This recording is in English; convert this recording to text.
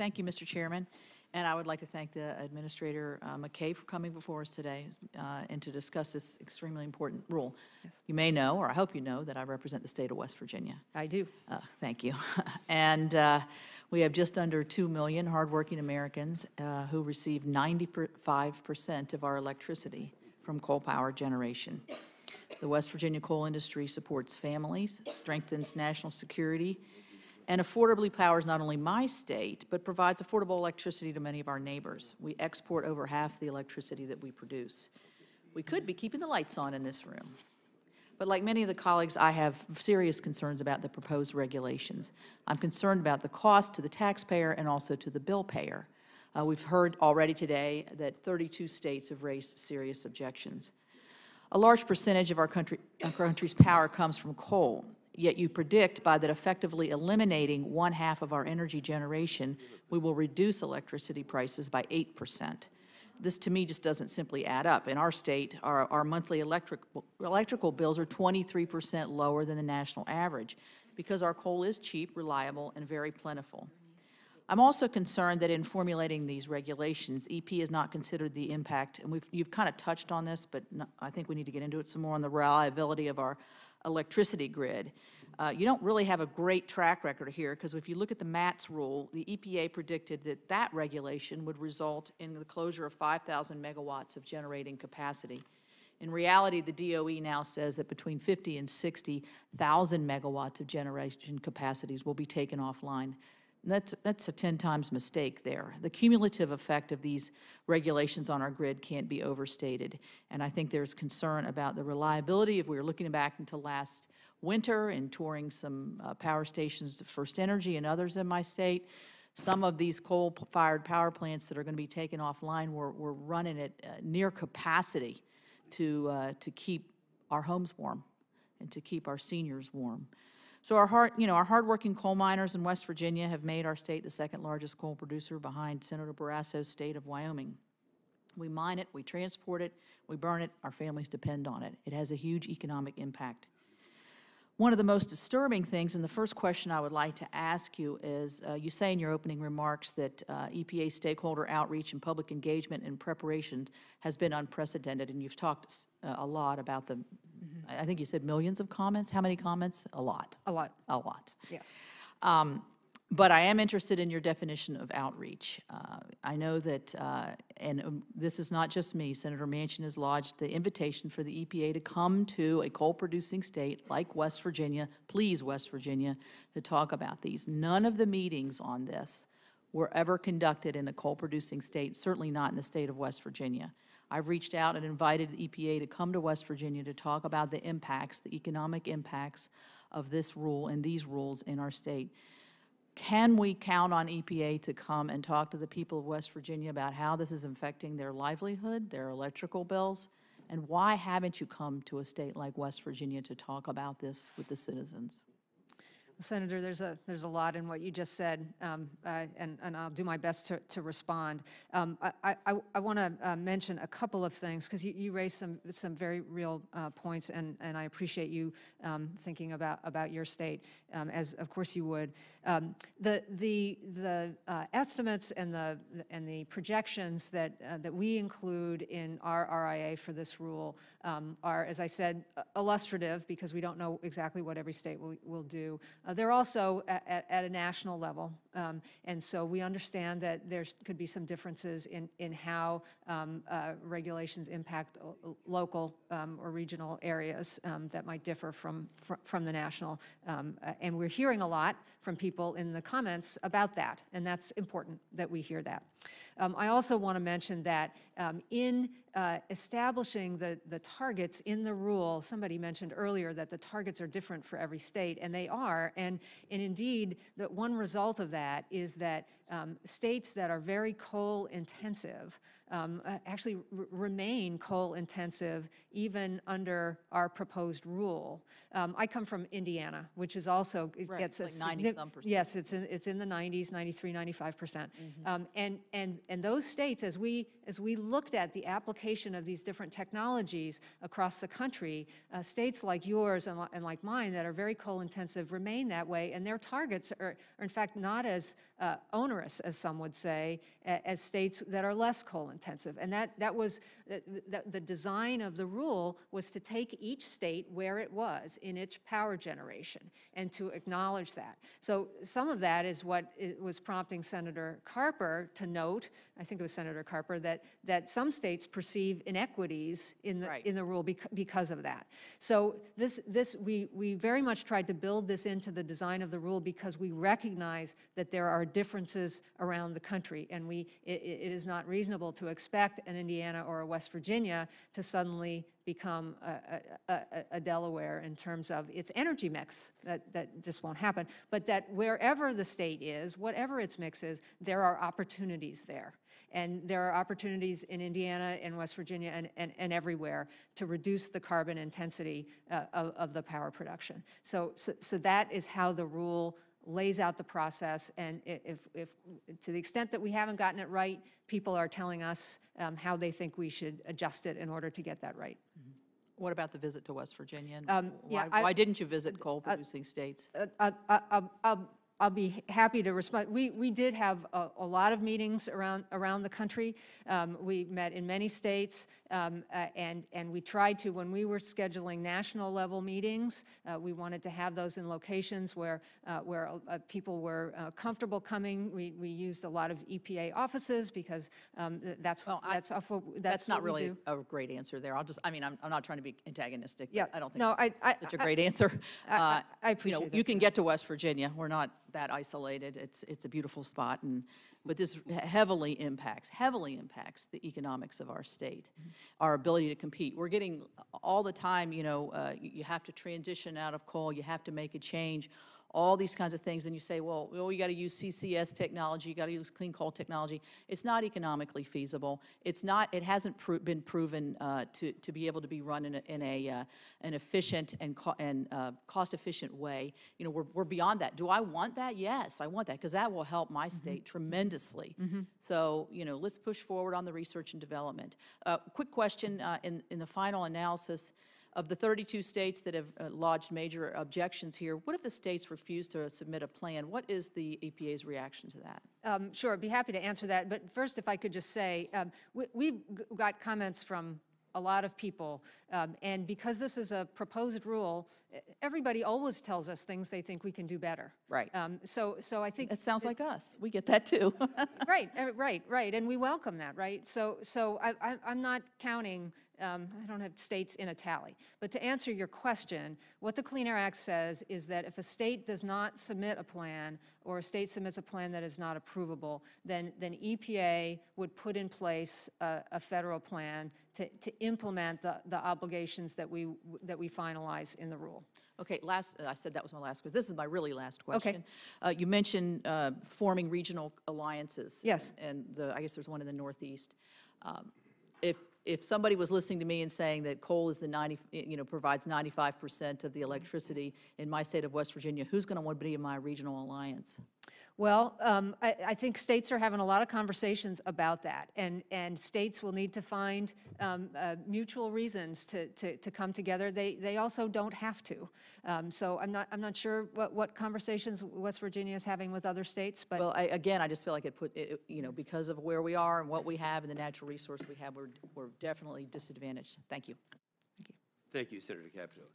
Thank you, Mr. Chairman. And I would like to thank the Administrator McKay for coming before us today and to discuss this extremely important rule. Yes. You may know, or I hope you know, that I represent the state of West Virginia. I do. Thank you. And we have just under 2 million hardworking Americans who receive 95% of our electricity from coal power generation. The West Virginia coal industry supports families, strengthens national security, and affordably powers not only my state, but provides affordable electricity to many of our neighbors. We export over half the electricity that we produce. We could be keeping the lights on in this room. But like many of the colleagues, I have serious concerns about the proposed regulations. I'm concerned about the cost to the taxpayer and also to the bill payer. We've heard already today that 32 states have raised serious objections. A large percentage of our country's power comes from coal, yet you predict by that effectively eliminating 1/2 of our energy generation, we will reduce electricity prices by 8%. This, to me, just doesn't simply add up. In our state, our monthly electrical bills are 23% lower than the national average because our coal is cheap, reliable, and very plentiful. I'm also concerned that in formulating these regulations, EP has not considered the impact, and you've kind of touched on this, but I think we need to get into it some more, on the reliability of our electricity grid. You don't really have a great track record here, because if you look at the MATS rule, the EPA predicted that that regulation would result in the closure of 5,000 megawatts of generating capacity. In reality, the DOE now says that between 50 and 60,000 megawatts of generation capacities will be taken offline. That's a 10 times mistake there. The cumulative effect of these regulations on our grid can't be overstated. And I think there's concern about the reliability. If we were looking back into last winter and touring some power stations, First Energy and others in my state, some of these coal-fired power plants that are going to be taken offline were running at near capacity to keep our homes warm and to keep our seniors warm. So our hardworking coal miners in West Virginia have made our state the second largest coal producer behind Senator Barrasso's state of Wyoming. We mine it, we transport it, we burn it, our families depend on it. It has a huge economic impact. One of the most disturbing things, and the first question I would like to ask you is, you say in your opening remarks that EPA stakeholder outreach and public engagement and preparation has been unprecedented, and you've talked a lot about the, I think you said millions of comments. How many comments? A lot. A lot. A lot. Yes. But I am interested in your definition of outreach. I know that, and this is not just me, Senator Manchin has lodged the invitation for the EPA to come to a coal-producing state like West Virginia, please West Virginia, to talk about these. None of the meetings on this were ever conducted in a coal-producing state, certainly not in the state of West Virginia. I've reached out and invited the EPA to come to West Virginia to talk about the impacts, the economic impacts of this rule and these rules in our state. Can we count on EPA to come and talk to the people of West Virginia about how this is affecting their livelihood, their electrical bills, and why haven't you come to a state like West Virginia to talk about this with the citizens? Senator, there's a lot in what you just said, and I'll do my best to respond. I want to mention a couple of things, because you raised some very real points, and I appreciate you thinking about your state, as of course you would. The estimates and the projections that we include in our RIA for this rule are, as I said, illustrative, because we don't know exactly what every state will do. They're also at a national level, and so we understand that there could be some differences in how regulations impact local or regional areas that might differ from the national. And we're hearing a lot from people in the comments about that, and that's important that we hear that. I also want to mention that in establishing the targets in the rule, somebody mentioned earlier that the targets are different for every state, and they are. And indeed, that one result of that is that states that are very coal intensive actually remain coal intensive even under our proposed rule. I come from Indiana, which is also, it Right, gets it's a like 90-some%. Yes, it's in the 90s, 93, 95%. And those states, as we looked at the application of these different technologies across the country, states like yours and like mine that are very coal intensive remain that way, and their targets are in fact not as onerous, as some would say, as states that are less coal intensive. And that was the design of the rule, was to take each state where it was in its power generation and to acknowledge that. So some of that is what it was prompting Senator Carper to note, I think it was Senator Carper, that some states perceive inequities in the rule because of that. So we very much tried to build this into the design of the rule because we recognize that there are differences around the country, and it is not reasonable to expect an Indiana or a West Virginia to suddenly become a Delaware in terms of its energy mix. That just won't happen. But that wherever the state is, whatever its mix is, there are opportunities there. And there are opportunities in Indiana and West Virginia and everywhere to reduce the carbon intensity of the power production. So that is how the rule lays out the process, and if to the extent that we haven't gotten it right, people are telling us how they think we should adjust it in order to get that right. What about the visit to West Virginia? Yeah, Why didn't you visit coal-producing states? I'll be happy to respond. We did have a lot of meetings around the country. We met in many states, and we tried to, when we were scheduling national level meetings, we wanted to have those in locations where people were comfortable coming. We used a lot of EPA offices because that's not really a great answer there. I'm not trying to be antagonistic. Yeah, I don't think that's such a great answer. I appreciate you can get to West Virginia. We're not that isolated. It's a beautiful spot, but this heavily impacts the economics of our state, our ability to compete. We're getting all the time, you have to transition out of coal, you have to make a change, all these kinds of things, and you say, well, you got to use CCS technology, you got to use clean coal technology. It's not economically feasible. It hasn't been proven to be able to be run in an efficient and cost-efficient way. We're beyond that. Do I want that? Yes, I want that, because that will help my state tremendously. So, let's push forward on the research and development. Quick question, in the final analysis, of the 32 states that have lodged major objections here, what if the states refuse to submit a plan? What is the EPA's reaction to that? Sure, I'd be happy to answer that. But first, if I could just say, we've got comments from a lot of people, and because this is a proposed rule, everybody always tells us things they think we can do better. Right. So I think it sounds like us. We get that too. Right, and we welcome that, right? So I'm not counting. I don't have states in a tally. But to answer your question, what the Clean Air Act says is that if a state does not submit a plan, or a state submits a plan that is not approvable, then EPA would put in place a federal plan to implement the obligations that we finalize in the rule. Okay, I said that was my last question. This is my really last question. Okay. You mentioned forming regional alliances. Yes. And I guess there's one in the Northeast. If somebody was listening to me and saying that coal is provides 95% of the electricity in my state of West Virginia, who's going to want to be in my regional alliance? Well, I think states are having a lot of conversations about that, and states will need to find mutual reasons to come together. They also don't have to. So I'm not sure what conversations West Virginia is having with other states. But well, I just feel like because of where we are and what we have and the natural resource we have, we're definitely disadvantaged. Thank you. Thank you, Senator Capito.